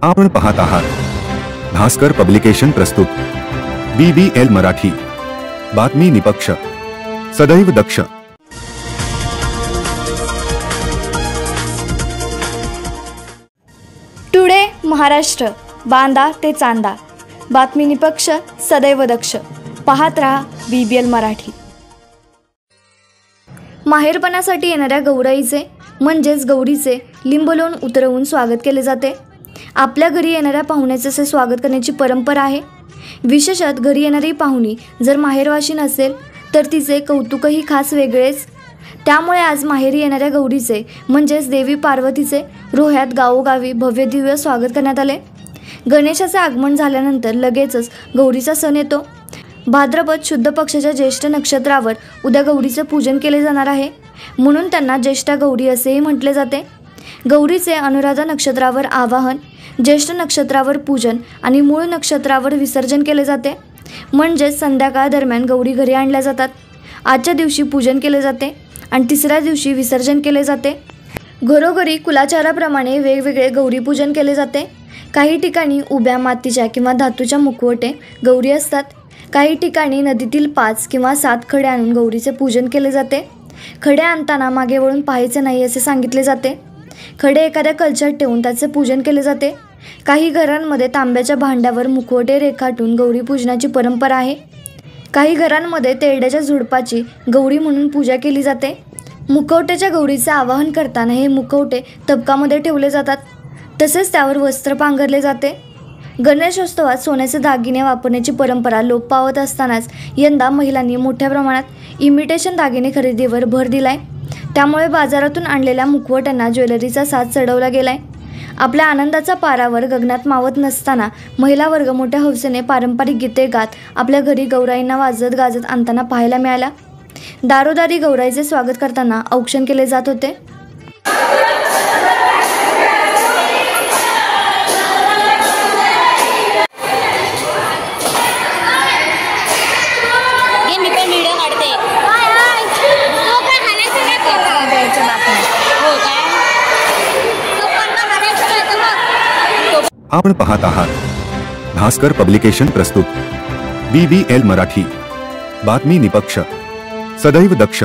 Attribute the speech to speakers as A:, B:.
A: आपण पाहत आहात भास्कर पब्लिकेशन प्रस्तुत BBL मराठी, बातमी निपक्ष, सदैव दक्ष।
B: टुडे महाराष्ट्र, बांदा ते चांदा, बातमी निपक्ष, सदैव दक्ष। पाहत रहा BBL मराठी। माहेरपणासाठी येणाऱ्या गौराईचे म्हणजेच गौरीचे लिंब लावून उतरवून स्वागत केले जाते। आपल्या घरी येणाऱ्या पाहुण्याचे असे स्वागत करण्याची परंपरा आहे। विशेषतः घरी येणारी पाहुणी जर माहेरवाशी नसेल तर तिचे कौतुकही खास वेगळेच। त्यामुळे आज माहेरी येणाऱ्या गौरीचे म्हणजेच देवी पार्वतीचे रोह्यात गावोगावी भव्य दिव्य स्वागत करण्यात आले। गणेशाचे आगमन झाल्यानंतर लगेचच गौरीचा सण येतो। भाद्रपद शुद्ध पक्षाच्या ज्येष्ठ नक्षत्रावर उद्या गौरीचे पूजन केले जाणार आहे, म्हणून त्यांना ज्येष्ठा गौरी असेही म्हटले जाते। गौरीचे अनुराधा नक्षत्रावर आवाहन, ज्येष्ठ नक्षत्रावर पूजन आणि मूळ नक्षत्रावर विसर्जन केले जाते। म्हणजेच संध्याकाळ दरम्यान गौरी घरी आणल्या जातात। आजच्या दिवशी पूजन केले जाते आणि तिसऱ्या दिवशी विसर्जन केले जाते। घरोघरी कुलाचाराप्रमाणे वेगवेगळे गौरी पूजन केले जाते। काही ठिकाणी उभ्या मातीच्या किंवा धातूच्या मुखवटे गौरी असतात। काही ठिकाणी नदीतील 5 किंवा 7 खडे आणून गौरीचे पूजन केले जाते। खडे आणताना मागे वळून पाहायचे नाही असे सांगितले जाते। खडे एखाद्या कलशात ठेवून त्याचे पूजन केले जाते। काही घरांमध्ये तांब्याच्या भांड्यावर मुखवटे रेखाटून गौरी पूजनाची परंपरा आहे। काही घरांमध्ये तेरड्याच्या झुडपाची गौरी म्हणून पूजा केली जाते। मुखवट्याच्या गौरीचे आवाहन करताना हे मुखवटे तबकामध्ये ठेवले जातात, तसेच त्यावर वस्त्र पांघरले जाते। गणेशोत्सवात सोन्याचे दागिने वापरण्याची परंपरा लोप पावत असतानाच यंदा महिलांनी मोठ्या प्रमाणात इमिटेशन दागिने खरेदीवर भर दिलाय। त्यामुळे बाजारातून आणलेल्या मुखवट्यांना ज्वेलरीचा साज चढवला गेलाय। आपल्या आनंदाचा पारावर गगनात मावत नसताना महिला वर्ग मोठ्या हौसेने पारंपरिक गीते गात आपल्या घरी गौराईंना वाजत गाजत आणताना पाहायला मिळाला। दारोदारी गौराईचे स्वागत करताना औक्षण केले जात होते।
A: आपण पाहत आहात भास्कर पब्लिकेशन प्रस्तुत BBL मराठी, बातमी निपक्ष, सदैव दक्ष।